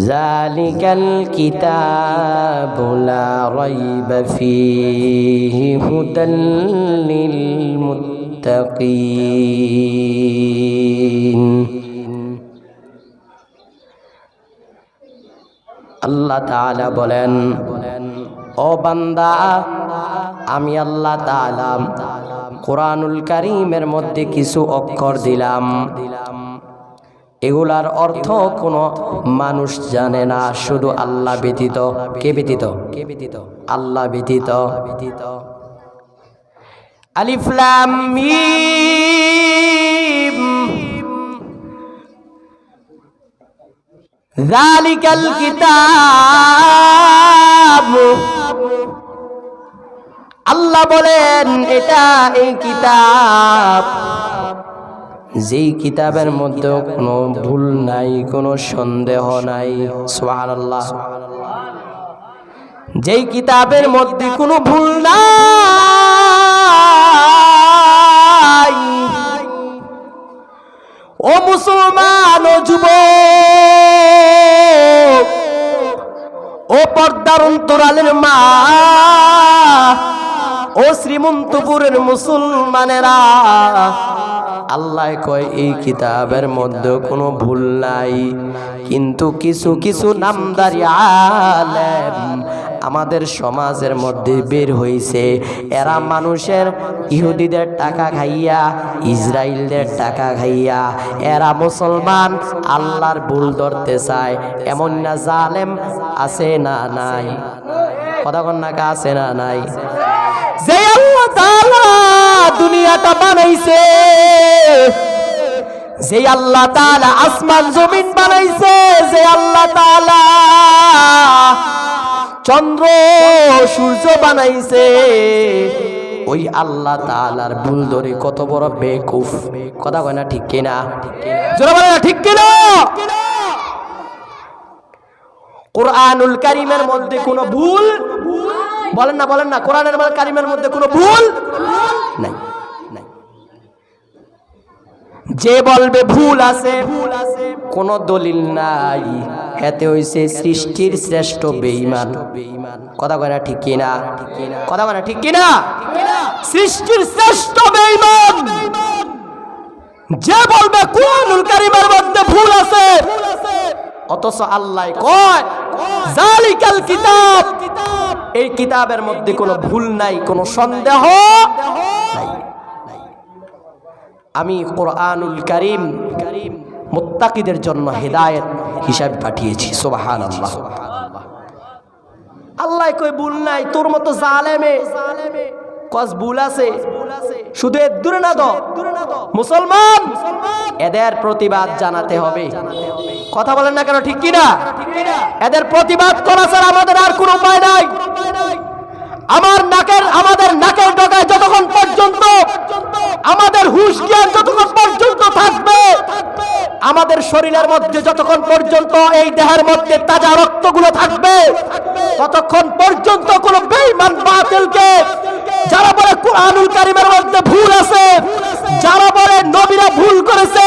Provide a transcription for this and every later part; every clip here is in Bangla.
যালিকাল কিতাবু লা রাইবা ফীহি হুদাল লিল মুত্তাকিন। আল্লাহ তাআলা বলেন, ও বান্দা, আমি আল্লাহ তাআলা কোরআনুল কারীমের মধ্যে কিছু অক্ষর দিলাম, এগুলার অর্থ কোনো মানুষ জানে না, শুধু আল্লাহ ব্যতীত। কে ব্যতীত? আল্লাহ ব্যতীত। আলিফ লাম মিম, যালিকাল কিতাব। আল্লাহ বলেন, এটা এই কিতাব, যেই কিতাবের মধ্যে কোনো ভুল নাই, কোনো সন্দেহ নাই। সুবহানাল্লাহ। যেই কিতাবের মধ্যে কোনো ভুল নাই। ও মুসলমান, ও যুবক, ও পর্দার অন্তরালের মা, ও শ্রীমন্তপুরের মুসলমানেরা, আল্লাহ কয় এই কিতাবের মধ্যে কোনো ভুল নাই, কিন্তু কিছু কিছু নামদারি আলেম আমাদের সমাজের মধ্যে বের হয়েছে। এরা মানুষের, ইহুদিদের টাকা খাইয়া, ইসরায়েলদের টাকা খাইয়া এরা মুসলমান আল্লাহর ভুল ধরতে চায়। এমন না জালেম আছে না নাই? কথা কন না, আছে না নাই? যে আল্লাহ তাআলা দুনিয়াটা বানাইছে, যে আল্লাহ তাআলা আসমান জমিন বানাইছে, যে আল্লাহ তাআলা চন্দ্র সূর্য বানাইছে, ওই আল্লাহ তাআলার ভুল ধরে কত বড় বেকুফ। কথা কয় না ঠিক কিনা? জোরে বলেন না ঠিক কিনা? কোরআনুল কারীমের মধ্যে কোনো ভুল, বলেন না বলেন না, কোরআনের কারীমের মধ্যে কোনো ভুল নাই। যে বলবে ভুল আছে, কোন দলিল নাই, এতে হইছে সৃষ্টির শ্রেষ্ঠ বেঈমান। কথা কয় না ঠিক কিনা? কথা কয় না ঠিক কিনা? সৃষ্টির শ্রেষ্ঠ বেঈমান যে বলবে কোরআনুল কারীমের মধ্যে ভুল আছে, অথচ আল্লাহ কয় যালিকাল কিতাব, এই কিতাবের মধ্যে কোনো ভুল নাই, কোনো সন্দেহ নাই। আমি কোরআনুল কারীম মুত্তাকিদের জন্য হেদায়েত হিসাবে পাঠিয়েছি। সুবহানাল্লাহ। আল্লাহ কই ভুল নাই, তোর মতো জালেমে কস ভুল আছে, শুধু এর দূরে না দাও মুসলমান, এদের প্রতিবাদ জানাতে হবে। কথা বলেন না কেন ঠিক কিনা? এদের প্রতিবাদ করা ছাড়া আমাদের আর কোনো উপায় নাই। আমাদের নাকের ডগায় যতক্ষণ পর্যন্ত আমাদের হুঁশ জ্ঞান যতক্ষণ পর্যন্ত থাকবে, আমাদের শরীরের মধ্যে যতক্ষণ পর্যন্ত এই দেহের মধ্যে তাজা রক্তগুলো থাকবে, ততক্ষণ পর্যন্ত কোন বেঈমান বাতিলকে, যারা বলে কোরআনুল কারীমের মধ্যে ভুল আছে, যারা বলে নবীরা ভুল করেছে,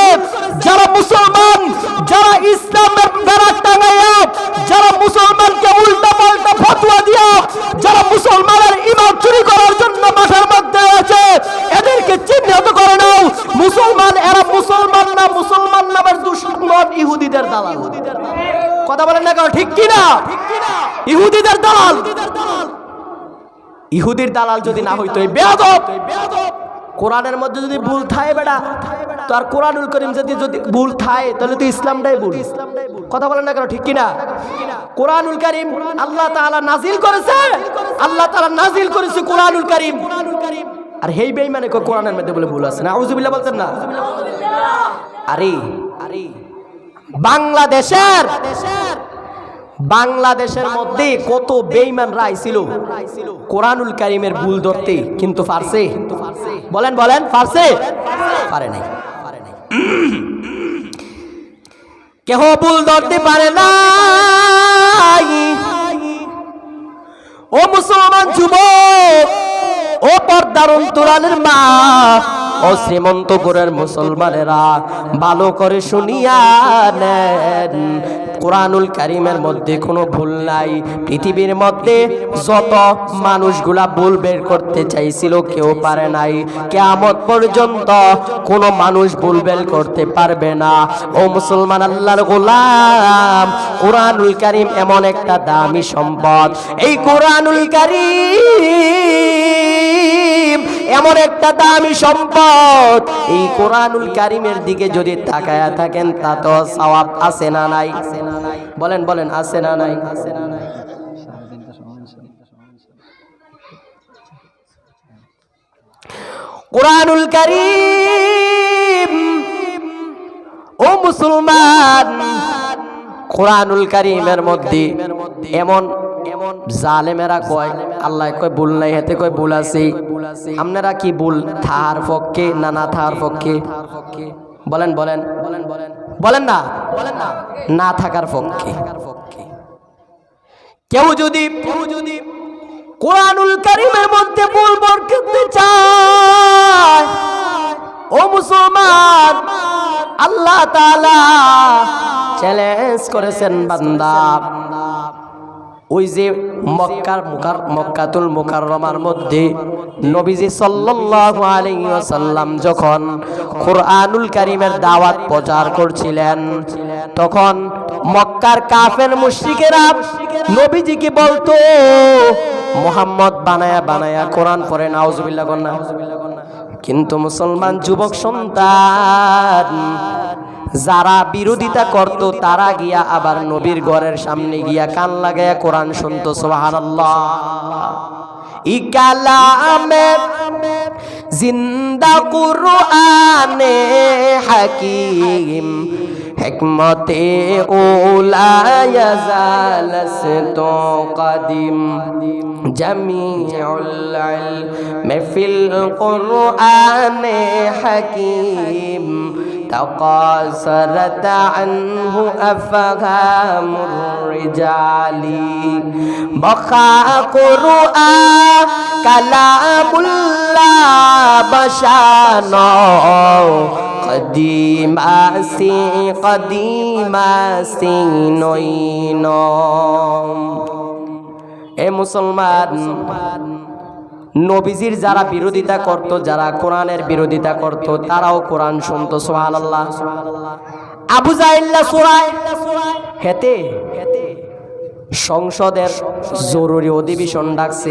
যারা মুসলমান, যারা ইসলামের ব্যানার টাঙাইয়া, যারা মুসলমানকে উল্টা পাল্টা ফতোয়া দিয়া, যারা মুসলমানের ঈমান চুরি করার জন্য মাঠের মধ্যে আছে, এদেরকে চিহ্নিত করে নাও। মুসলমান এরা মুসলমান না, মুসলমান নামের দুশমন ইহুদিদের দালাল। কথা বলেন না কেন ঠিক কিনা? ইহুদিদের দালাল। ইহুদির দালাল যদি না হইতো, এই বেয়াদব কোরআনের মধ্যে যদি ভুল থাকে বেটা, তো আর কোরআনুল কারীম যদি ভুল থাকে, তাহলে তো ইসলামটাই ভুল। কথা বলেন না কেন ঠিক কিনা? কোরআনুল কারীম আল্লাহ তাআলা নাজিল করেছে, আল্লাহ তাআলা নাজিল করেছে কোরআনুল কারীম, আর হেই বেঈমানে কয় কোরআনের মধ্যে বলে ভুল আছে। না আউযুবিল্লাহ বলতেন না? আরে বাংলাদেশের মধ্যে কত বেঈমানরা আইছিল কোরআনুল কারীমের ভুল ধরতে, কিন্তু পারছে? বলেন বলেন, পারছে? পারে নাই। কেহ ভুল ধরতে পারে না। ও মুসলমান যুবক, ও পর্দার অন্তরালের মা, ও ও শ্রীমন্তপুরের মুসলমানেরা ভালো করে শুনিয়া নেন, কোরআনুল কারীমের মধ্যে কোনো ভুল নাই। পৃথিবীর মধ্যে যত মানুষগুলা ভুল বের করতে চাইছিল কেউ পারে নাই, কিয়ামত পর্যন্ত কোনো মানুষ ভুল বের করতে পারবে না। ও মুসলমান আল্লাহর গোলাম, কোরআনুল কারীম এমন একটা দামি সম্পদ। এই কোরআনুল কারীম এমন একটা দামি সম্পদ। এই কোরআনুল কারীমের দিকে যদি তাকায়া থাকেন তা তো সওয়াব আছে না নাই? বলেন বলেন, আছে না নাই? কোরআনুল কারীম, ও মুসলমান, কোরআনুল কারীমের মধ্যে এমন জালেমেরা কয় আল্লাহ কয় ভুল নাই, হেতে কয় ভুল আছে। আপনারা কি ভুল থার পক্ষে না না থার পক্ষে? বলেন বলেন বলেন না, না থাকার পক্ষে। কেউ যদি কোরআনুল কারীমের মধ্যে ভুল বের করতে চায়, ও মুসলমান, আল্লাহ তাআলা চ্যালেঞ্জ করেছেন বান্দা, ওই যে মক্কাতুল মুকাররমার মধ্যে নবীজি সাল্লাল্লাহু আলাইহি ওয়াসাল্লাম যখন কোরআনুল কারীমের দাওয়াত প্রচার করছিলেন, তখন মক্কার কাফের মুশরিকেরা নবীজিকে বলতো মুহাম্মদ বানায়া বানায়া কোরআন পড়ে, নাউজুবিল্লাহ কন্না। কিন্তু মুসলমান যুবক সন্তান যারা বিরোধিতা করত তারা গিয়া আবার নবীর ঘরের সামনে গিয়া কান লাগায়া কোরআন শুনতো। সুবহানাল্লাহ। ই কালামে জিন্দা কুরআনে হাকিম, হিকমতে উলা ইয়াজালসতো কদিম, জামিউল ইলম ফিল কুরআনে হাকিম, تقاصرت عنه أفهام الرجال، بقى قرآن كلام الله بشانه قديم آسي نوينو। এ মুসলমান, নবীজির যারা বিরোধিতা করত, যারা কোরআনের বিরোধিতা করত, তারাও কোরআন শুনতো। সুবহানাল্লাহ। আবু জাহেল্লা সূরায় হেতে সংসদের জরুরি অধিবেশন ডাকছে,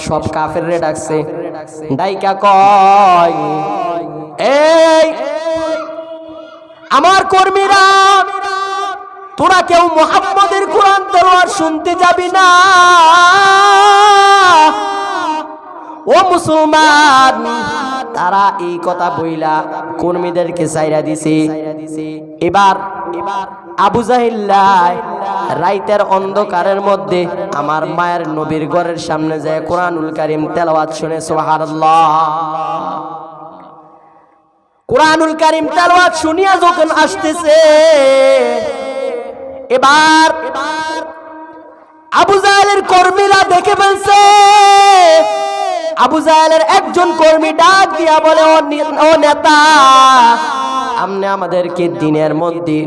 সব কাফেররে ডাকছে, ডাইকা কয়, এই আমার কর্মীরা, তোরা কেউ মুহাম্মদের কোরআন তেলাওয়াত শুনতে যাবি না? ও মুসলমান, তারা এই কথা বইলা কর্মীদেরকে ছাইরা দিছে। এবার আবু জাহেল্লা রাইতের অন্ধকারের মধ্যে আমার মায়ের নবীর ঘরের সামনে যায় কোরআনুল কারীম তেলাওয়াত শুনে। সুবহানাল্লাহ। কোরআনুল কারীম তেলাওয়াত শুনিয়া যখন আসতেছে, এবার আবু জাহেলের কর্মীরা দেখে ফেলছে। আবু জাহেলের একজন কর্মী ডাক দিয়া বলে, ও নেতা, আপনি আমাদেরকে দিনের মধ্যে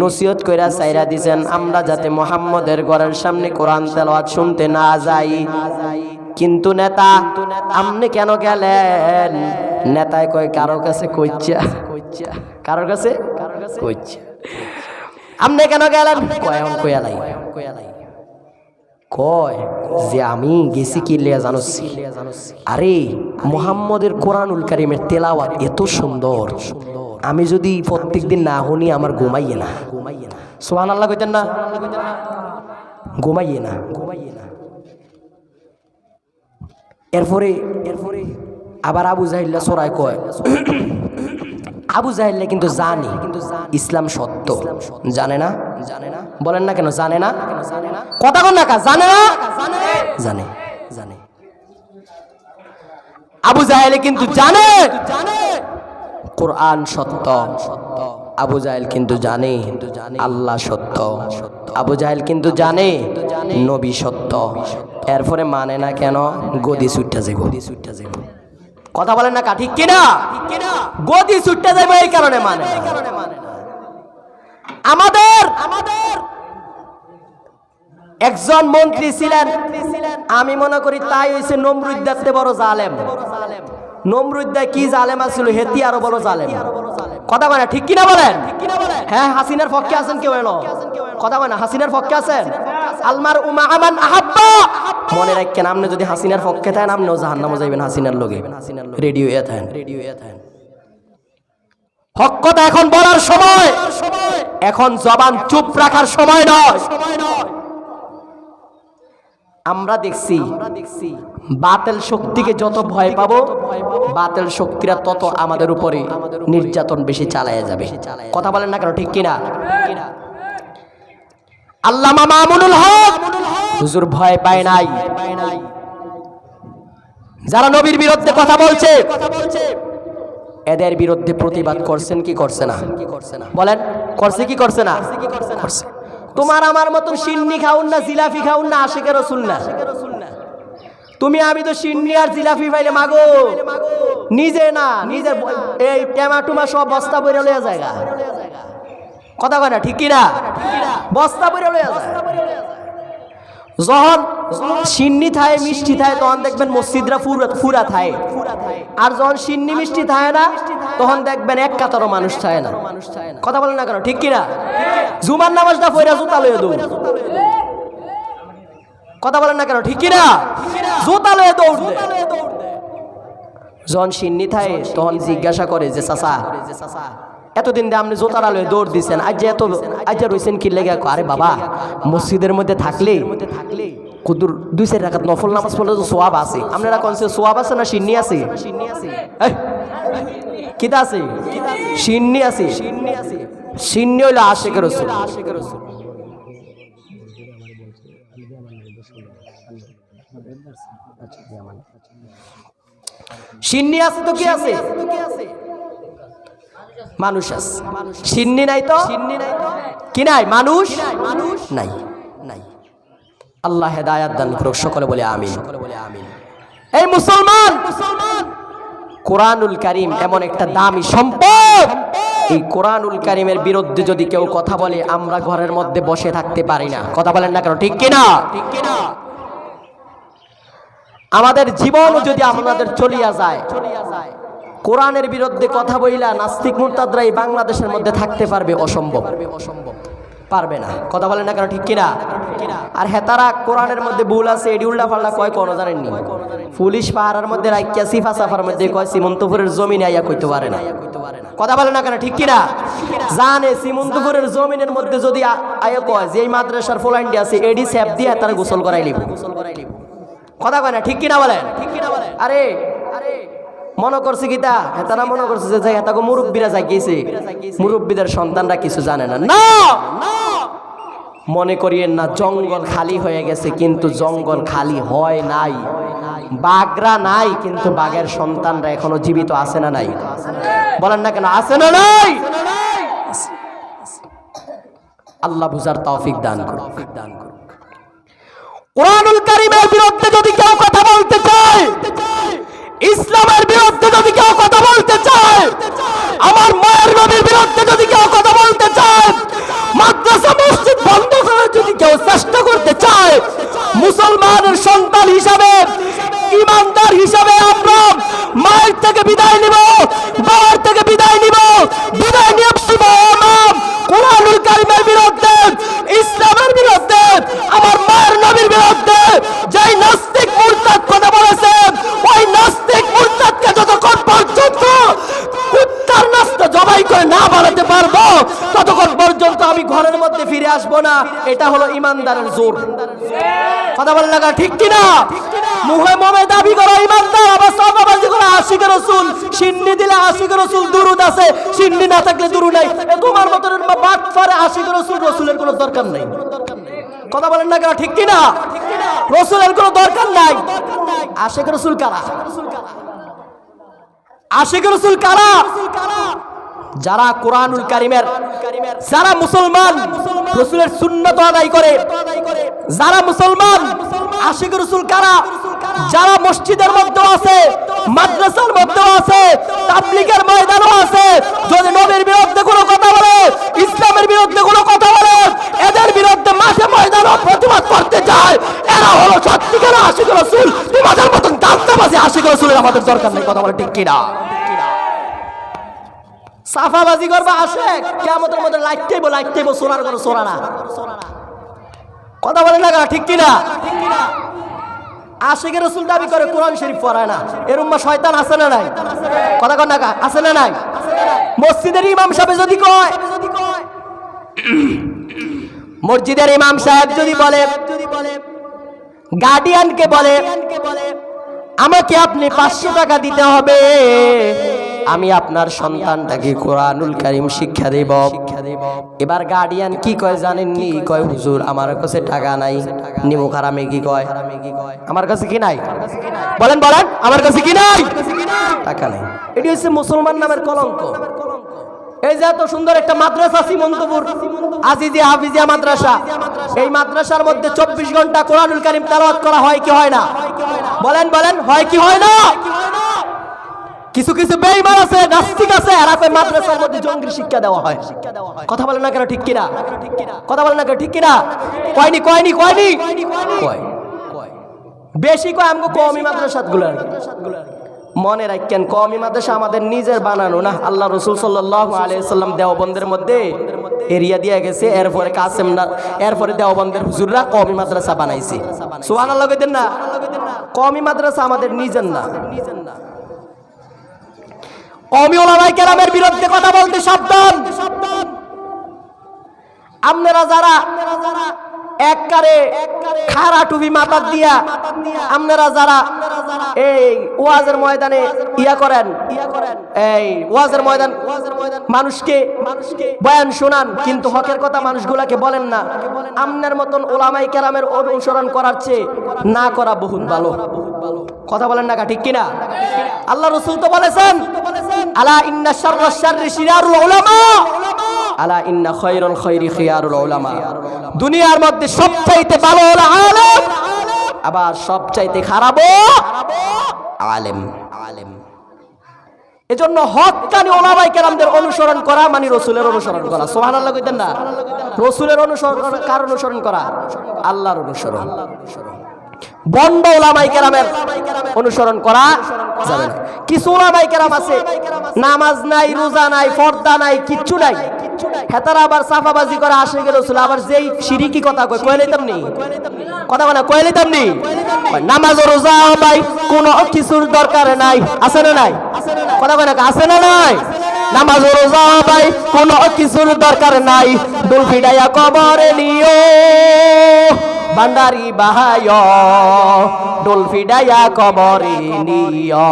নসিহত কইরা ছাইরা দিয়েছেন আমরা যাতে মুহাম্মদের ঘরের সামনে কোরআন তেলাওয়াত শুনতে না যাই, কিন্তু নেতা আপনি কেন গেলেন? নেতায় কয়, কারো কাছে কইছা, কারোর কাছে কইছা, আপনি কেন গেলেন? কয় এখন কইয়ালাই, কয় যে আমি গেছি কি লিয়া জানোস? আরে মুহাম্মদের কোরআনুল কারীমের তেলাওয়াত এত সুন্দর, আমি যদি প্রত্যেকদিন না শুনি আমার ঘুমাইয়ে না। সুবহানাল্লাহ কইতেন না? ঘুমাইয়ে না। এরপরে আবার আবু জাহেল্লা সরাই কয়, আবু জাহেল্লা কিন্তু জানে ইসলাম সত্য, জানে না? বলেন না কেন জানে না? কথা কোন না, জানে না? জানে। আবু জাহেল কিন্তু জানে কোরআন সত্য, আবু জাহেল কিন্তু জানে আল্লাহ সত্য, আবু জাহেল কিন্তু জানে নবী সত্য। এরপরে মানে না কেন? গদি ছুট্টা যাব। কথা বলেন না, ঠিক কিনা? গদি ছুটতে যাবে এই কারণে মানে আমাদের একজন মন্ত্রী ছিলেন, আমি মনে করি তাই হয়েছে নমরুদ্দাতে বড় জালেম। নমরুদ্দা কি জালেম আছিল, হেতি আরো বড় জালেম। কথা বলে ঠিক কিনা বলেন? হ্যাঁ, হাসিনার পক্ষে আছেন কেউ এলো? কথা বলে না, হাসিনার পক্ষে আছেন? আলমার উমা আমান আহাব্বা, মনে রাখেন আপনি যদি হাসিনার পক্ষে থাকেন আপনিও জাহান্নামে যাবেন হাসিনার লগে। রেডিও এ থাকেন, হক কথা এখন বলার সময়, এখন জবান চুপ রাখার সময় নয়। আমরা দেখছি বাতিল শক্তিকে যত ভয় পাবো, বাতিল শক্তিরা তত আমাদের উপরে নির্যাতন বেশি চালায় যাবে। কথা বলেন না কেন, ঠিক কিনা? আল্লামা মামুনুল হক হুজুর ভয় পায় নাই। যারা নবীর বিরুদ্ধে কথা বলছে এদের বিরুদ্ধে প্রতিবাদ করছেন কি করছে না? বলেন, করছে কি করছে না? করছে। তোমার আমার মতন সিন্নি খাউন না, জিলাফি খাউন না, আশিকের রাসূল না। তুমি আমি তো সিন্নি আর জিলাফি পাইলে মাগো নিজে না, নিজের এই টমেটোমা সব বস্তা ভরে লয়ে জায়গা। কথা কয় না, ঠিক কিনা? বস্তা ভরে লয়ে যায়। যখন সিন্নি থায় মিষ্টি থায় তখন দেখবেন মসজিদরা ফুরা থায়, আর যখন সিন্নি মিষ্টি থায় না তখন দেখবেন এক কাতারও মানুষ থায় না। কথা বলেন না কেন, ঠিক কিনা? জুমার নামাজটা পড়া জুতা লয়ে দৌড়। কথা বলেন না কেন, ঠিক কিনা? জুতা লয়ে দৌড়। যখন সিন্নি থায় তখন জিজ্ঞাসা করে যে চাচা এতদিন দিয়ে আপনি জোতারা লয়ে দৌড় দিচ্ছেন, আজ রয়েছেন কি লেগে? আরে বাবা, মসজিদের মধ্যে থাকলে কুদুর 2-4 রাকাত নফল নামাজ পড়লে তো সোয়াব আছে। আপনারা কোন সোয়াব আছে না সিন্নি আছে? কিতা আছে? সিন্নি আছে। সিন্নি হইলো আশিকের রাসূল। সিন্নি আছে তো কি আছে? মানুষ আছে। সিন্নি নাই তো কি নাই? মানুষ নাই। আল্লাহ হেদায়াত দান করুক, সকলে বলে আমিন। এই মুসলমান, কোরআনুল কারীম এমন একটা দামি সম্পদ, এই কোরআনুল কারীমের বিরুদ্ধে যদি কেউ কথা বলে আমরা ঘরের মধ্যে বসে থাকতে পারি না। কথা বলেন না কেন, ঠিক কিনা? আমাদের জীবন যদি আমাদের চলিয়া যায়, কোরআনের বিরুদ্ধে কথা বইলা নাস্তিক মুরতাদরা এই বাংলাদেশের মধ্যে থাকতে পারবে? অসম্ভব, পারবে না। কথা বলেন না কেন, ঠিক কিনা? আর হেতারা কোরআনের মধ্যে ভুল আছে এডি উল্টা পাল্টা কয়, কোনো জানেননি? পুলিশ পাহাড়ের মধ্যে রাখিয়া সিফা সাফার মধ্যে কয় সীমন্তপুরের জমিনে আইয়া কইতে পারে না। কথা বলেন না কেন, ঠিক কিনা? জানে সীমন্তপুরের জমিনের মধ্যে যদি আইয়া কয় যে এই মাদ্রাসার ফলাইন্ডি আছে এডি স্যাপ দিয়ে তারা গোসল করাই লিব। কথা কয় না, ঠিক কিনা বলেন? আরে মনে করছে কিতা হেতারা মনে করছে যে হেতাকে মুরব্বীরা জাগিয়েছে, মুরব্বীদের সন্তানরা কিছু জানে না। না, মনে করিয়েন না জঙ্গল খালি হয়ে গেছে, কিন্তু জঙ্গল খালি হয় নাই। বাঘরা নাই, কিন্তু বাঘের সন্তানরা এখনো জীবিত আছে না নাই? বলেন না কেন, আছে না নাই? আল্লাহ বুঝার তৌফিক দান করুক। কোরআনুল কারীমের বিরুদ্ধে যদি কেউ কথা বলতে চায়, ইসলামের বিরুদ্ধে যদি কেউ কথা বলতে চায়, আমার মায়ের নবীর বিরুদ্ধে যদি কেউ কথা বলতে চায়, মাদ্রাসা মসজিদ বন্ধ করে যদি কেউ চেষ্টা করতে চায়, মুসলমানের সন্তান হিসাবে, ইমানদার হিসাবে আমরা মায়ের থেকে বিদায় নিব, বাবার থেকে বিদায় নিব, বিদায় নিয়ে কোরআনুল কারীমের বিরুদ্ধে, ইসলামের বিরুদ্ধে, আমার মায়ের নবীর বিরুদ্ধে যেই নাস্তিক মুরতাদ কথা বলেছে, ওই নাস্তিক মুরতাদকে যতক্ষণ পর্যন্ত কুত্তার নাস্তা জবাই করে না বানাতে পারবো ততক্ষণ পর্যন্ত আমি ঘরের মধ্যে ফিরে আসবো না। এটা হলো ইমানদারের জোর। কথা বলেন না, ঠিক কিনা? মুহে মুহে দাবি করা ইমানদার, আবার সাহাবাবাজি করা আশিকের রাসূল। সিন্নি দিলে আশিকের রাসূল দুরূদ আছে, সিন্নি না থাকলে দুরূদ নাই। তোমার মতন বাটফারে আশিকের রাসূল, রাসূলের কোনো দরকার নাই। কথা বলেন না কেন, ঠিক কিনা? রাসূলের কোনো দরকার নাই। আশিকের রাসূল কারা? আশিকের রাসূল কারা? যারা কোরআনুল কারীমের, যারা মুসলমান রাসূলের সুন্নাত আদায় করে, যারা মুসলমান। আশিক রাসূল কারা? যারা মসজিদের মধ্যে আছে, মাদ্রাসার মধ্যে আছে, তাবলীগের ময়দানও আছে, যদি নবীর বিরুদ্ধে কোনো কথা বলে, ইসলামের বিরুদ্ধে কোনো কথা বলে, এদের বিরুদ্ধে মাঠে ময়দানও প্রতিবাদ করতে চায়, এরা হলো সত্যিকার আশিক রাসূল। তোমাদের মতন দাঁতবাজি আশিক রাসূলের আমাদের দরকার নেই। কথা বলে ঠিক কিনা? সাফাবাজি করবা আসে কিয়ামতের মধ্যে লাইটতেইব সোনার করে সোনারা। কথা বলে না ঠিক কিনা? আশিকের রাসূল দাবি করে কোরআন শরীফ পড়ায় না, এর উম্মা শয়তান আছে না নাই? কথা কন না আছে না নাই? মসজিদের ইমাম সাহেব যদি কয়, মসজিদের ইমাম সাহেব যদি বলে, গার্ডিয়ানকে বলে আমাকে আপনি 500 টাকা দিতে হবে, আমি আপনার সন্তানটাকে কোরআনুল কারীম শিক্ষা দেব। এবার গার্ডিয়ান কি কয় জানেননি? কয় হুজুর আমার কাছে টাকা নাই। নিমুখ হারামে কি কয়? আমার কাছে কি নাই? বলেন আমার কাছে কি নাই? টাকা নাই। এটি হচ্ছে মুসলমান নামের কলঙ্ক। এই যে এত সুন্দর একটা মাদ্রাসা সীমন্তপুর আজিজিয়া হাফিজিয়া মাদ্রাসা, এই মাদ্রাসার মধ্যে 24 ঘন্টা কোরআনুল কারীম তেলাওয়াত করা হয় কি হয় না? বলেন হয় কি হয় না? কিছু বেঈমান আছে, নাস্তিক আছে, আর আপনি মাদ্রাসার মধ্যে জঙ্গি শিক্ষা দেওয়া হয়। কথা বলেন না কেন ঠিক কিনা? কথা বলেন না কেন ঠিক কিনা? কয়নি কয় বেশি কয় আমগো কওমি মাদ্রাসাগুলো। মনে রাখেন কওমি মাদ্রাসা আমাদের নিজের বানানো না, আল্লাহ রাসূল সাল্লাল্লাহু আলাইহি সাল্লাম দেওবন্দের মধ্যে এরিয়া দিয়ে গেছে, এরপরে কাসেম না, এরপরে দেওবন্দের হুজুররা কওমি মাদ্রাসা বানাইছে। সুবহানাল্লাহ কইতেন না? কওমি মাদ্রাসা আমাদের নিজের না। কওমি উলামায়ে কেরামের বিরুদ্ধে কথা বলতে সাবধান। আপনারা যারা এককারে খাড়া টুপি মাথার দিয়া আপনারা যারা এই ওয়াজের ময়দানে করেন, এই ওয়াজের ময়দান মানুষকে বয়ান শোনান, কিন্তু হকের কথা মানুষগুলাকে বলেন না, আপনার মতন উলামায়ে কেরামের অনুসরণ করার চেয়ে না করা বহুত ভালো। কথা বলেন না ঠিক কিনা? আল্লাহ রাসূল তো বলেছেন, আলা ইন্না শাররাশ শাররি শিরারুল উলামা, আলা ইন্না খায়রুল খায়রি খিয়ারুল উলামা। দুনিয়ার মধ্যে সবচাইতে ভালো হলো আলেম, আবার সবচাইতে খারাপও আলেম। এজন্য হক্কানি উলামায়ে কেরামদের অনুসরণ করা মানে রাসূলের অনুসরণ করা। সুবহানাল্লাহ কইতেন না? রাসূলের অনুসরণ করা কার অনুসরণ করা? আল্লাহর অনুসরণ। বন্ড উলামায়ে কেরামের অনুসরণ করা যাবে না। কিছু উলামায়ে কেরাম আছে নামাজ নাই, রোজা নাই, পর্দা নাই, কিচ্ছু নাই, হেতারা আবার সাফাবাজি করে আশিকের রাসূল, আবার যেই শিরকি কথা কয় লইতাম নি। কথা বলে কয় লইতাম নি? নামাজ রোজা ভাই কোনো কিছুর দরকার নাই, আছে না নাই? কথা কয় না আছে না নাই? নামাজ রোজা ভাই কোনো কিছুর দরকার নাই, দুল ফিডাইয়া কবরে নিও ভান্ডারি বাহায়, ডোল ফিডাইয়া কবরে নিও।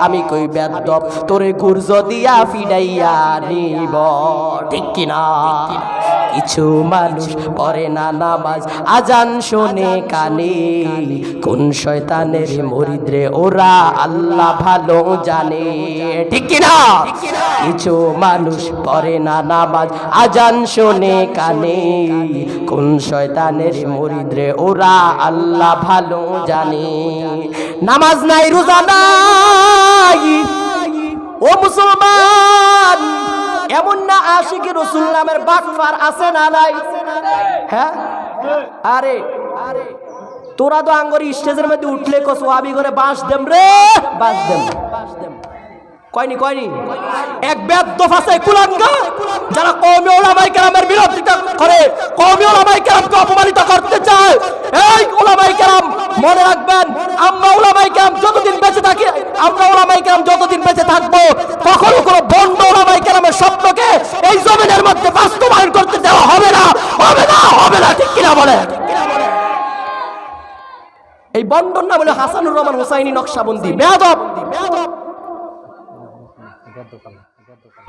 আমি কই বেদব তোরে গুর্জ দিয়া ফিডাইয়া নিব। ঠিক কিনা? কিছু মানুষ পড়ে না নামাজ, আজান শোনে কানে, কোন শয়তানের মুরিদ রে ওরা আল্লাহ ভালো জানে। ঠিক কিনা? কিছু মানুষ পড়ে না নামাজ, আজান শোনে কানে, কোন শয়তানের মুরিদ রে ওরা আল্লাহ ভালো জানে। নামাজ নাই, রোজা নাই, ও মুসলমান, এমন না আশিকি রাসূল নামের বাটফার আছে না নাই? হ্যাঁ, আরে তোরা তো আঙ্গরি স্টেজের মধ্যে উঠলে কস ওয়াবি করে বাঁশ দেম রে, বাঁশ দেম। কয়নি এক বেয়াদব আছে কুলাঙ্গা, যারা কওমি উলামায়ে কেরামের বিরোধিতা করে, কওমি উলামায়ে কেরামকে অপমানিত করতে চায়। এই উলামায়ে কেরাম মনে রাখবেন, আমরা উলামায়ে কেরাম যতদিন বেঁচে থাকি, আমরা উলামায়ে কেরাম যতদিন বেঁচে থাকবো, কখনো কোনো বন্ড উলামায়ে কেরামের স্বপ্নকে এই জমিনের মধ্যে বাস্তবায়ন করতে দেওয়া হবে না। ঠিক কিনা বলে? এই বন্ডর নাম হলো হাসানুর রহমান হুসাইনি নকশবন্দি। বেয়াদব।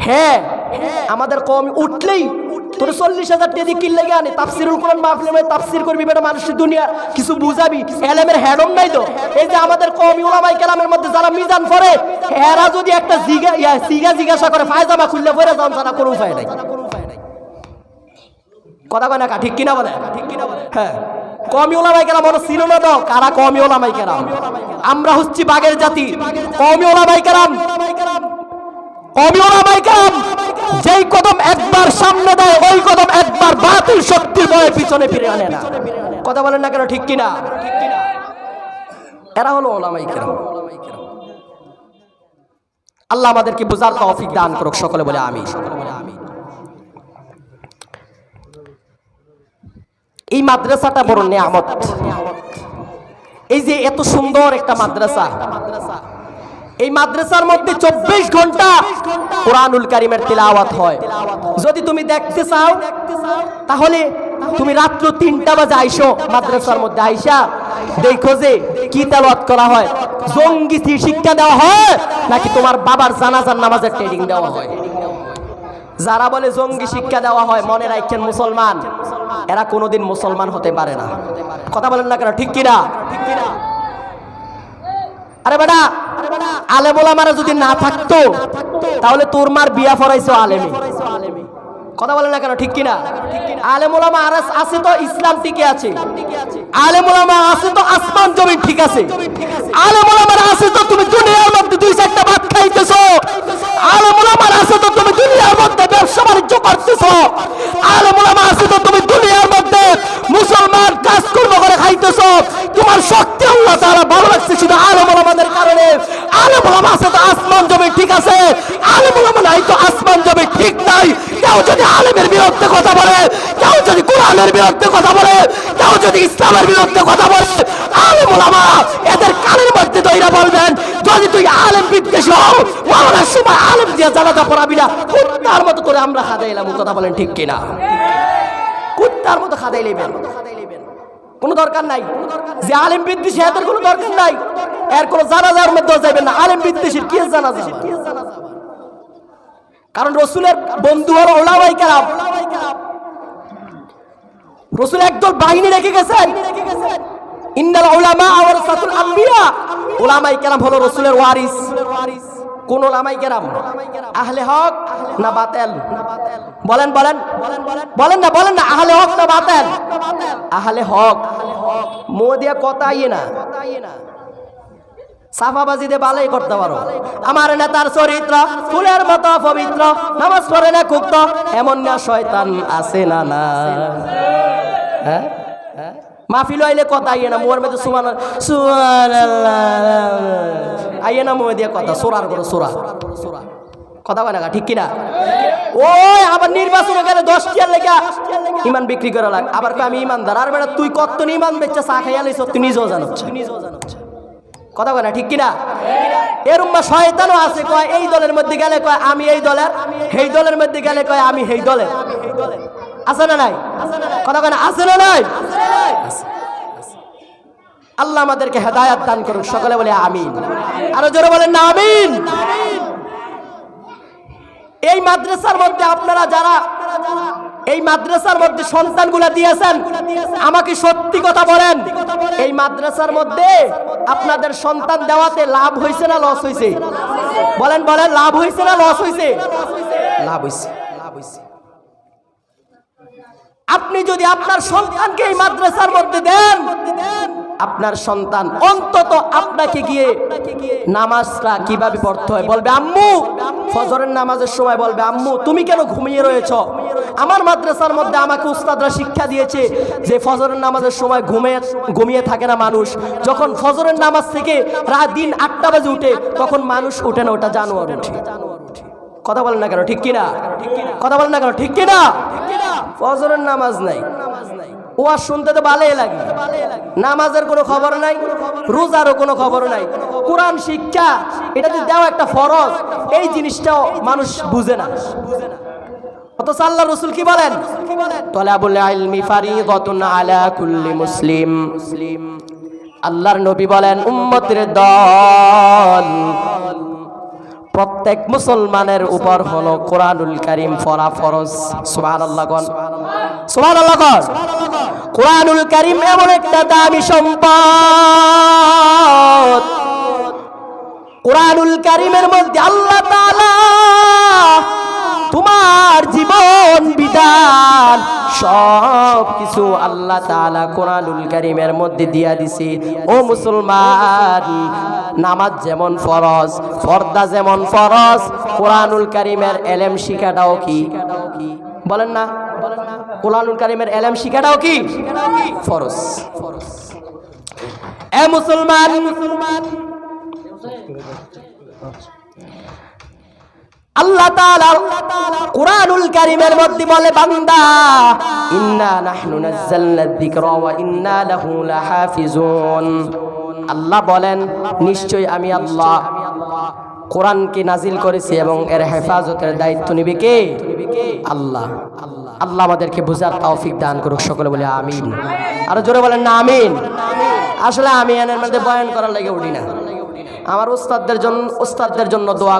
হ্যাঁ, আমাদের কওমি উঠলেই তোর 40,000 টাকা দিয়ে কিল লাগে আনে, তাফসিরুল কোরআন মাহফিলে মানে তাফসির করবি, বেটা মানুষের দুনিয়া কিছু বুঝাবি, এলেমের হেডম নাই তো। এই যে আমাদের কওমি উলামায়ে কেরামের মধ্যে যারা মিজান পড়ে, এরা যদি একটা জিজ্ঞাসা করে ফায়জামা খুললে পড়ে যান, তারা কোনো উপায় নাই। কথা কয় না ঠিক কিনা বলে? হ্যাঁ, কওমি উলামায়ে কেরাম মনে ছিল না তো কারা কওমি উলামায়ে কেরাম? আমরা হচ্ছি বাগের জাতি। কওমি উলামায়ে কেরাম, কওমি উলামায়ে কেরাম যেই কদম একবার সামনে দেয় ওই কদম একবার বাতিল শক্তির ভয়ে পিছনে ফিরে আনে না। কথা বলেন না কেন? ঠিক কিনা? এরা হলো উলামায়ে কেরাম। আল্লাহ আমাদেরকে বুঝার তৌফিক দান করুক, সকলে বলে আমিন। এই মাদ্রাসাটা বড় নিয়ামত। এই যে এত সুন্দর একটা মাদ্রাসা, এই মাদ্রাসার মধ্যে 24 ঘন্টা কোরআনুল কারীমের তিলাওয়াত হয়। যদি তুমি দেখতে চাও তাহলে তুমি রাত্র 3টা বাজে আইসো মাদ্রাসার মধ্যে, আইসা দেখো যে কি তেলাওয়াত করা হয়। জঙ্গি শিক্ষা দেওয়া হয় নাকি তোমার বাবার জানাজার নামাজের ট্রেনিং দেওয়া হয়? যারা বলে জঙ্গি শিক্ষা দেওয়া হয়, মনে রাখেন মুসলমান, এরা কোনোদিন মুসলমান হতে পারে না। কথা বলেন না কেন? ঠিক কিনা? আরে বেটা, আলেম ওলামারা যদি না থাকতো তাহলে তোর মার বিয়া ফরাইছো আলেমে। কথা বলেন না কেন? ঠিক কিনা? আলেম ওলামা আছে তো ইসলাম টিকে আছে, আলেম ওলামা আছে তো আসমান জমিন ঠিক আছে, আলেম ওলামারা আছে তো তুমি দুনিয়ার মধ্যে 2-4টা ভাত খাইতেছো, আলেম ওলামারা আছে তো তুমি দুনিয়ার মধ্যে ব্যবসা বাণিজ্য করতেছো, আলেম ওলামা আছে তো তুমি দুনিয়ার মধ্যে মুসলমান কাজকর্ম করে খাইতেছো। তোমার শক্তি আল্লাহ তাআলা ভালো রাখছে শুধু আলেম ওলামাদের কারণে। আলেম ওলামা আছে তো আসমান জমিন ঠিক আছে, আলেম ওলামা নাই তো আসমান জমিন ঠিক নাই। কেউ যদি আলেমের বিরুদ্ধে কথা বলে, কেউ যদি কোরআনের বিরুদ্ধে কথা বলে, কেউ যদি ইসলামের বিরুদ্ধে কথা বলে, আলেম ওলামা এদের কানের মধ্যে দইরা বলবেন, যদি তুই আলেম বিদ্বেষী হও মরণের সময় আলেম দিয়ে জানাজা পড়াবি না। কুত্তার মতো করে আমরা খাদাইলাম। কথা বলেন ঠিক কিনা? কুত্তার মতো খাদাই নেবেন, কোনো দরকার নাই। যে আলেম বিদ্বেষী এদের কোনো দরকার নাই, এর কোনো জানাজার মধ্যে যাবেন না। আলেম বিদ্বেষীর কি জানাজা? কারণ রসুলের বন্ধু হলো উলামায়ে কেরাম। রসুল একদল বাহিনী রেখে গেছেন, ইন্নাল উলামা ওয়ারাসাতুল আম্বিয়া। উলামায়ে কেরাম হলো রসুলের ওয়ারিস। কোন উলামায়ে কেরাম? আহলে হক না বাতিল? বলেন বলেন বলেন না, বলেন না, আহলে হক না বাতিল? আহলে হক। মোদিয়া কথা আইয়ে না, সাফাবাজি দিয়ে বালাই করতে পারো। আমার নেতার চরিত্র ফুলের মতো পবিত্র, নামাজ পড়ে না কুক্ত, এমন না শয়তান আছে না না? হ্যাঁ, মাহফিল আইলে কথা আইয়ে না, মোর মধ্যে সুবহানাল্লাহ আইয়ে না, মোয় দিয়ে কথা সোরার করে সোরা কথা বলে না। ঠিক কিনা? ওই আবার নির্বাচনে গেলে 10 টিয়ার লেখা ইমান বিক্রি করা লাগ। আবার আমি ইমানদার। আর বেটা তুই কত ইমান বেচা চা খাইয়া লাইছ, তুই নিজেও জানোস। কথা বলে না? ঠিক কিনা? এর উম্মা শয়তানও আছে, কয় এই দলের মধ্যে গেলে কয় আমি এই দলের, এই দলের মধ্যে গেলে কয় আমি এই দলের। আছে না নাই? কথা বলে না? আছে না নাই? আল্লাহ আমাদেরকে হেদায়েত দান করুন, সকলে বলে আমিন। আরো জোরে বলেন না আমিন। এই মাদ্রাসার মধ্যে আপনারা যারা এই মাদ্রাসার মধ্যে সন্তানগুলা দিয়েছেন, আমাকে সত্যি কথা বলেন, এই মাদ্রাসার মধ্যে আপনাদের সন্তান দেওয়াতে লাভ হয়েছে না লস হয়েছে? বলেন বলেন, লাভ হয়েছে না লস হয়েছে? লাভ হয়েছে। আপনি যদি আপনার সন্তানকে এই মাদ্রাসার মধ্যে দেন, আপনার সন্তান অন্তত আপনাকে গিয়ে নামাজটা কিভাবে পড়তে হয় বলবে। আম্মু ফজরের নামাজের সময় বলবে, আম্মু তুমি কেন ঘুমিয়ে রয়েছো? আমার মাদ্রাসার মধ্যে আমাকে উস্তাদরা শিক্ষা দিয়েছে যে ফজরের নামাজের সময় ঘুমিয়ে থাকে না মানুষ। যখন ফজরের নামাজ থেকে রাত দিন 8টা বাজে উঠে, তখন মানুষ উঠে না, ওটা জানোয়ার উঠে। কথা বলেন না কেন? ঠিক কিনা? কথা বলেন না কেন? ঠিক কিনা? ফজরের নামাজ নাই, ওয়াজ শুনতে তো ভালোই লাগে, নামাজের কোনো খবর নাই, রোজারও কোনো খবর নাই। কোরআন শিক্ষা এটা যে দেওয়া একটা ফরজ, এই জিনিসটাও মানুষ বুঝে না। অথচ আল্লাহ রাসূল কি বলেন? তালাবুল ইলমি ফারিদাতুন আলা কুল্লি মুসলিম। আল্লাহর নবী বলেন, উম্মতের দল প্রত্যেক মুসলমানের উপর হলো কোরআনুল কারীম পড়া ফরজ। সুবহানাল্লাহ কোন, সুবহানাল্লাহ কোন। কোরআনুল কারীম এমন একটা দামি সম্পদ, কোরআনুল কারীমের মধ্যে আল্লাহ তাআলা তোমার জীবন বিধান সব কিছু আল্লাহ তাআলা কোরআনুল কারীমের মধ্যে দিয়া দিছে। ও মুসলমান, নামাজ যেমন ফরজ, পর্দা যেমন ফরজ, কোরআনুল কারীমের ইলম শিখাটাও কি? বলেন না, কোরআনুল কারীমের ইলম শিখাটাও কি ফরজ? এ মুসলমান, আল্লাহ তাআলা কোরআনুল কারীমের মধ্যে বলে, বান্দা ইন্না নাহনু নাযালনা যিকরা ওয়া ইন্না লাহু লাহাফিজুন। আল্লাহ বলেন, নিশ্চয় আমি আল্লাহ কোরআনকে নাজিল করেছি এবং এর হেফাজতের দায়িত্ব নেবে কে? আল্লাহ। আল্লাহ আমাদেরকে বুঝার তৌফিক দান করুক, সকলে বলে আমিন। আর জোরে বলেন না আমিন। আসলে আমি এর মধ্যে বয়ান করার লাগে উঠি না, আমার উস্তাদদের জন্য দোয়া